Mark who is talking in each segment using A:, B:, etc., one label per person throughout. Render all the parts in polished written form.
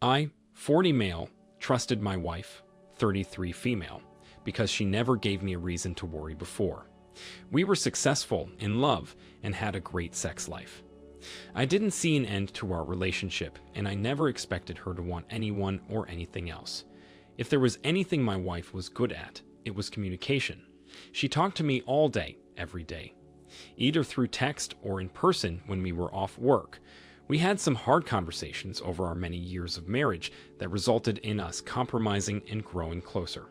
A: I, 40 male, trusted my wife, 33 female, because she never gave me a reason to worry before. We were successful in love and had a great sex life. I didn't see an end to our relationship, and I never expected her to want anyone or anything else. If there was anything my wife was good at, it was communication. She talked to me all day, every day, either through text or in person when we were off work. We had some hard conversations over our many years of marriage that resulted in us compromising and growing closer.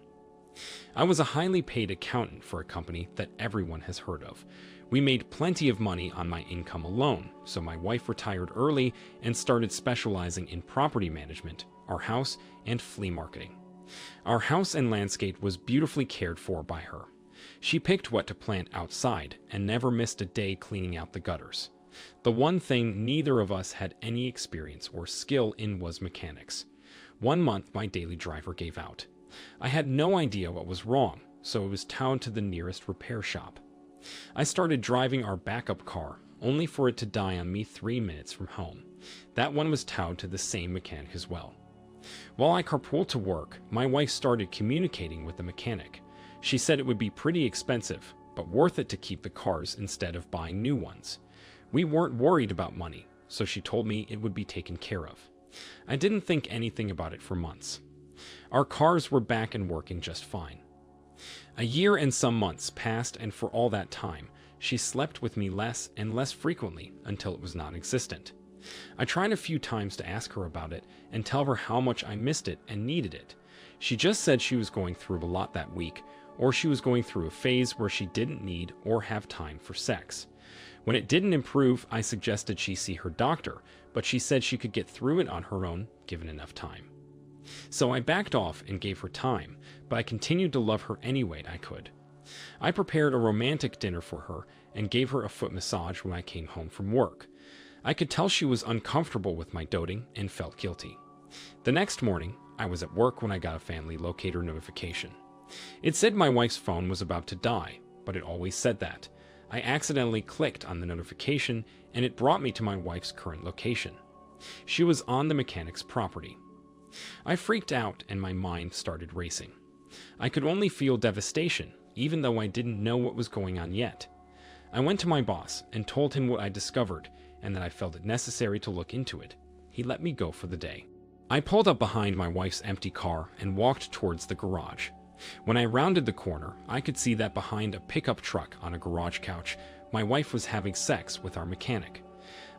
A: I was a highly paid accountant for a company that everyone has heard of. We made plenty of money on my income alone, so my wife retired early and started specializing in property management, our house, and flea marketing. Our house and landscape was beautifully cared for by her. She picked what to plant outside and never missed a day cleaning out the gutters. The one thing neither of us had any experience or skill in was mechanics. One month my daily driver gave out. I had no idea what was wrong, so it was towed to the nearest repair shop. I started driving our backup car, only for it to die on me 3 minutes from home. That one was towed to the same mechanic as well. While I carpooled to work, my wife started communicating with the mechanic. She said it would be pretty expensive, but worth it to keep the cars instead of buying new ones. We weren't worried about money, so she told me it would be taken care of. I didn't think anything about it for months. Our cars were back and working just fine. A year and some months passed, and for all that time, she slept with me less and less frequently until it was non-existent. I tried a few times to ask her about it and tell her how much I missed it and needed it. She just said she was going through a lot that week, or she was going through a phase where she didn't need or have time for sex. When it didn't improve, I suggested she see her doctor, but she said she could get through it on her own, given enough time. So I backed off and gave her time, but I continued to love her any way I could. I prepared a romantic dinner for her and gave her a foot massage when I came home from work. I could tell she was uncomfortable with my doting and felt guilty. The next morning, I was at work when I got a family locator notification. It said my wife's phone was about to die, but it always said that. I accidentally clicked on the notification, and it brought me to my wife's current location. She was on the mechanic's property. I freaked out and my mind started racing. I could only feel devastation, even though I didn't know what was going on yet. I went to my boss and told him what I discovered and that I felt it necessary to look into it. He let me go for the day. I pulled up behind my wife's empty car and walked towards the garage. When I rounded the corner, I could see that behind a pickup truck on a garage couch, my wife was having sex with our mechanic.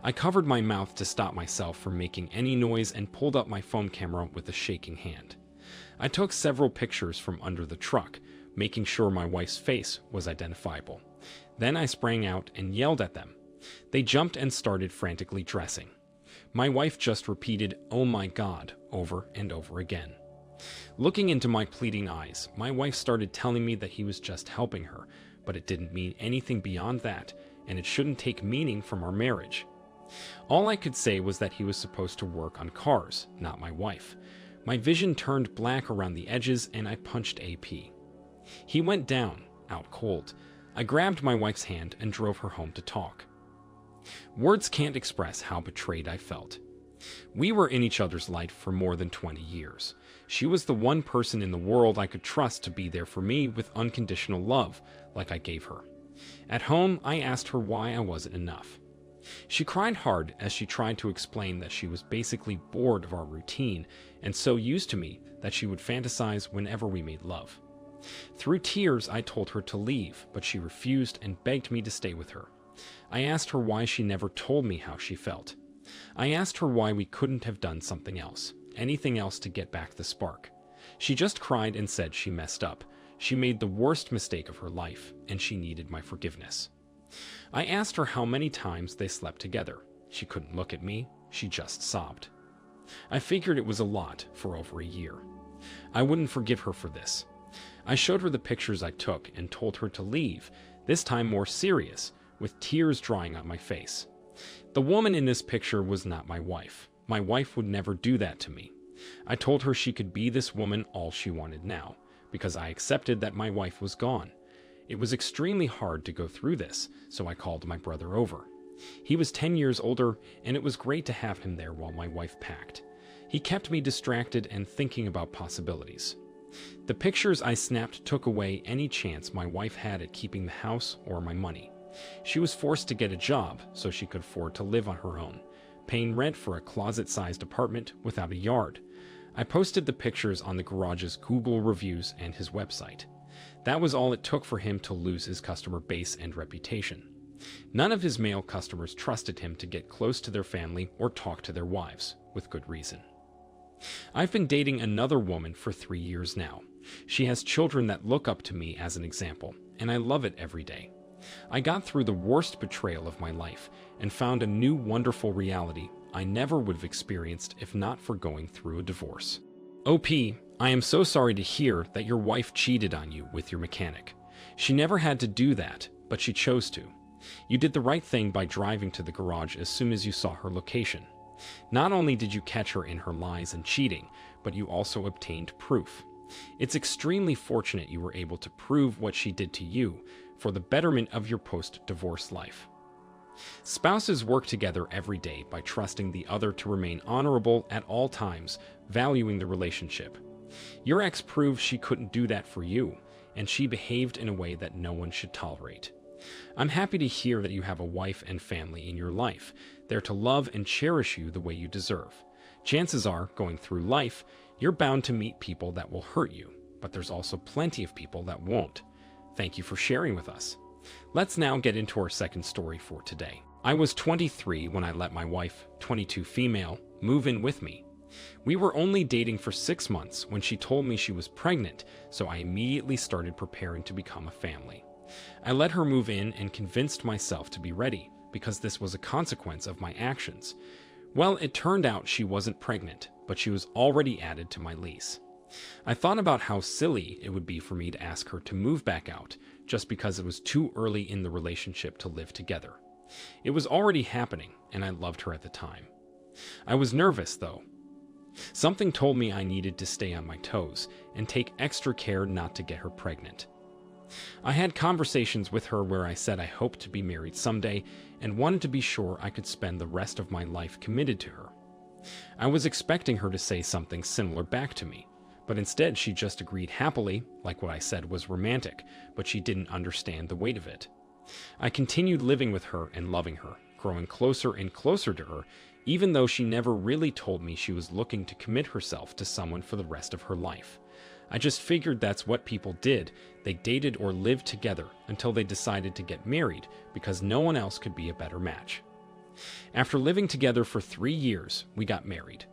A: I covered my mouth to stop myself from making any noise and pulled up my phone camera with a shaking hand. I took several pictures from under the truck, making sure my wife's face was identifiable. Then I sprang out and yelled at them. They jumped and started frantically dressing. My wife just repeated, "Oh my God," over and over again. Looking into my pleading eyes, my wife started telling me that he was just helping her, but it didn't mean anything beyond that, and it shouldn't take meaning from our marriage. All I could say was that he was supposed to work on cars, not my wife. My vision turned black around the edges and I punched AP. He went down, out cold. I grabbed my wife's hand and drove her home to talk. Words can't express how betrayed I felt. We were in each other's life for more than 20 years. She was the one person in the world I could trust to be there for me with unconditional love, like I gave her. At home, I asked her why I wasn't enough. She cried hard as she tried to explain that she was basically bored of our routine and so used to me that she would fantasize whenever we made love. Through tears, I told her to leave, but she refused and begged me to stay with her. I asked her why she never told me how she felt. I asked her why we couldn't have done something else, anything else to get back the spark. She just cried and said she messed up. She made the worst mistake of her life, and she needed my forgiveness. I asked her how many times they slept together. She couldn't look at me, she just sobbed. I figured it was a lot for over a year. I wouldn't forgive her for this. I showed her the pictures I took and told her to leave, this time more serious, with tears drying on my face. The woman in this picture was not my wife. My wife would never do that to me. I told her she could be this woman all she wanted now, because I accepted that my wife was gone. It was extremely hard to go through this, so I called my brother over. He was 10 years older, and it was great to have him there while my wife packed. He kept me distracted and thinking about possibilities. The pictures I snapped took away any chance my wife had at keeping the house or my money. She was forced to get a job so she could afford to live on her own, paying rent for a closet-sized apartment without a yard. I posted the pictures on the garage's Google reviews and his website. That was all it took for him to lose his customer base and reputation. None of his male customers trusted him to get close to their family or talk to their wives, with good reason. I've been dating another woman for 3 years now. She has children that look up to me as an example, and I love it every day. I got through the worst betrayal of my life and found a new wonderful reality I never would have experienced if not for going through a divorce. OP, I am so sorry to hear that your wife cheated on you with your mechanic. She never had to do that, but she chose to. You did the right thing by driving to the garage as soon as you saw her location. Not only did you catch her in her lies and cheating, but you also obtained proof. It's extremely fortunate you were able to prove what she did to you for the betterment of your post-divorce life. Spouses work together every day by trusting the other to remain honorable at all times, valuing the relationship. Your ex proved she couldn't do that for you, and she behaved in a way that no one should tolerate. I'm happy to hear that you have a wife and family in your life, there to love and cherish you the way you deserve. Chances are, going through life, you're bound to meet people that will hurt you, but there's also plenty of people that won't. Thank you for sharing with us. Let's now get into our second story for today. I was 23 when I let my wife, 22 female, move in with me. We were only dating for 6 months when she told me she was pregnant, so I immediately started preparing to become a family. I let her move in and convinced myself to be ready, because this was a consequence of my actions. Well, it turned out she wasn't pregnant, but she was already added to my lease. I thought about how silly it would be for me to ask her to move back out, just because it was too early in the relationship to live together. It was already happening, and I loved her at the time. I was nervous, though. Something told me I needed to stay on my toes and take extra care not to get her pregnant. I had conversations with her where I said I hoped to be married someday and wanted to be sure I could spend the rest of my life committed to her. I was expecting her to say something similar back to me, but instead she just agreed happily, like what I said was romantic, but she didn't understand the weight of it. I continued living with her and loving her, growing closer and closer to her, even though she never really told me she was looking to commit herself to someone for the rest of her life. I just figured that's what people did. They dated or lived together until they decided to get married because no one else could be a better match. After living together for 3 years, we got married.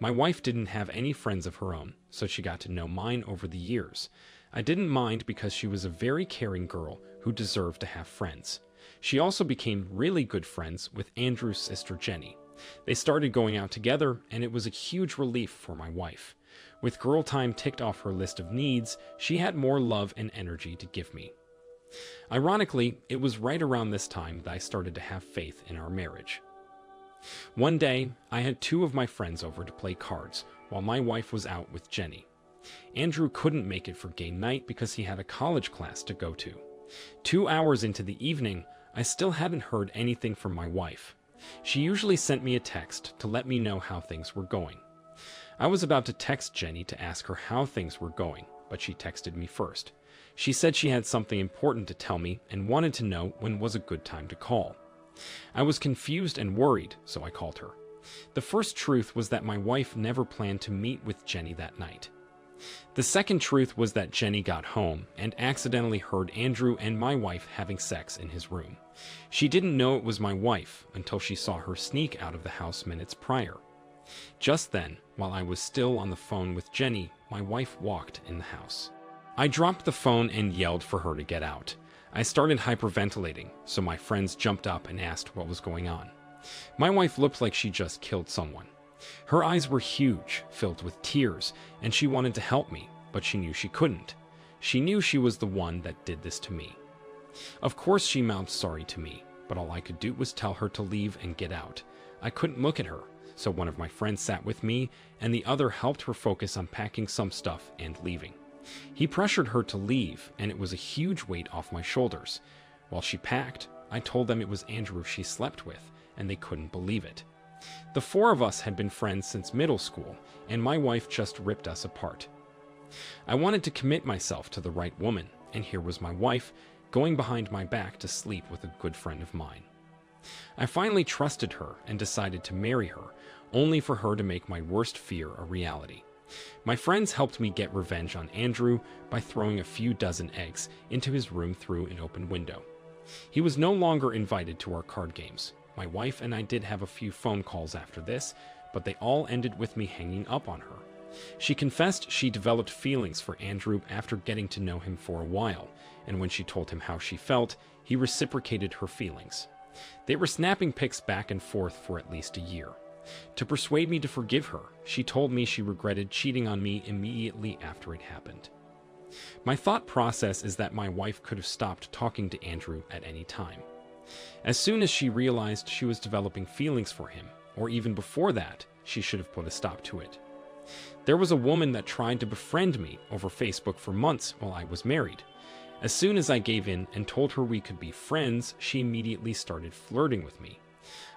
A: My wife didn't have any friends of her own, so she got to know mine over the years. I didn't mind because she was a very caring girl who deserved to have friends. She also became really good friends with Andrew's sister Jenny. They started going out together, and it was a huge relief for my wife. With girl time ticked off her list of needs, she had more love and energy to give me. Ironically, it was right around this time that I started to have faith in our marriage. One day, I had 2 of my friends over to play cards, while my wife was out with Jenny. Andrew couldn't make it for game night because he had a college class to go to. 2 hours into the evening, I still hadn't heard anything from my wife. She usually sent me a text to let me know how things were going. I was about to text Jenny to ask her how things were going, but she texted me first. She said she had something important to tell me and wanted to know when was a good time to call. I was confused and worried, so I called her. The first truth was that my wife never planned to meet with Jenny that night. The second truth was that Jenny got home and accidentally heard Andrew and my wife having sex in his room. She didn't know it was my wife until she saw her sneak out of the house minutes prior. Just then, while I was still on the phone with Jenny, my wife walked in the house. I dropped the phone and yelled for her to get out. I started hyperventilating, so my friends jumped up and asked what was going on. My wife looked like she just killed someone. Her eyes were huge, filled with tears, and she wanted to help me, but she knew she couldn't. She knew she was the one that did this to me. Of course she mouthed sorry to me, but all I could do was tell her to leave and get out. I couldn't look at her, so one of my friends sat with me, and the other helped her focus on packing some stuff and leaving. He pressured her to leave, and it was a huge weight off my shoulders. While she packed, I told them it was Andrew she slept with, and they couldn't believe it. The four of us had been friends since middle school, and my wife just ripped us apart. I wanted to commit myself to the right woman, and here was my wife going behind my back to sleep with a good friend of mine. I finally trusted her and decided to marry her, only for her to make my worst fear a reality. My friends helped me get revenge on Andrew by throwing a few dozen eggs into his room through an open window. He was no longer invited to our card games. My wife and I did have a few phone calls after this, but they all ended with me hanging up on her. She confessed she developed feelings for Andrew after getting to know him for a while, and when she told him how she felt, he reciprocated her feelings. They were snapping pics back and forth for at least a year. To persuade me to forgive her, she told me she regretted cheating on me immediately after it happened. My thought process is that my wife could have stopped talking to Andrew at any time. As soon as she realized she was developing feelings for him, or even before that, she should have put a stop to it. There was a woman that tried to befriend me over Facebook for months while I was married. As soon as I gave in and told her we could be friends, she immediately started flirting with me.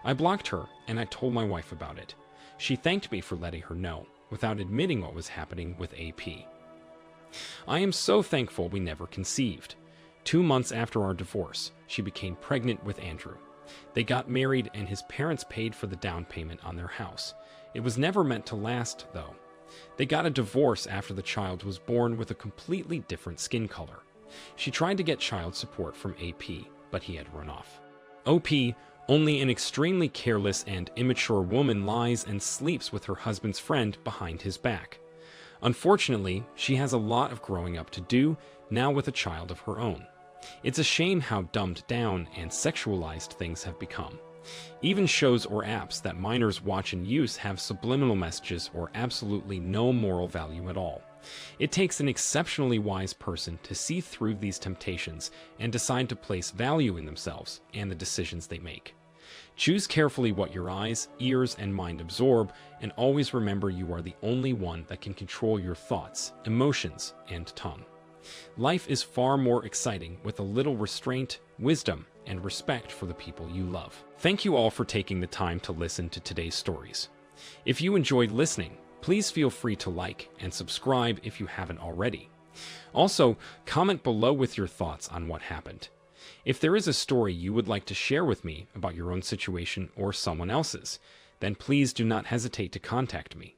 A: I blocked her, and I told my wife about it. She thanked me for letting her know, without admitting what was happening with AP. I am so thankful we never conceived. 2 months after our divorce, she became pregnant with Andrew. They got married, and his parents paid for the down payment on their house. It was never meant to last, though. They got a divorce after the child was born with a completely different skin color. She tried to get child support from AP, but he had run off. OP, only an extremely careless and immature woman, lies and sleeps with her husband's friend behind his back. Unfortunately, she has a lot of growing up to do, now with a child of her own. It's a shame how dumbed down and sexualized things have become. Even shows or apps that minors watch and use have subliminal messages or absolutely no moral value at all. It takes an exceptionally wise person to see through these temptations and decide to place value in themselves and the decisions they make. Choose carefully what your eyes, ears, and mind absorb, and always remember you are the only one that can control your thoughts, emotions, and tongue. Life is far more exciting with a little restraint, wisdom, and respect for the people you love. Thank you all for taking the time to listen to today's stories. If you enjoyed listening, please feel free to like and subscribe if you haven't already. Also, comment below with your thoughts on what happened. If there is a story you would like to share with me about your own situation or someone else's, then please do not hesitate to contact me.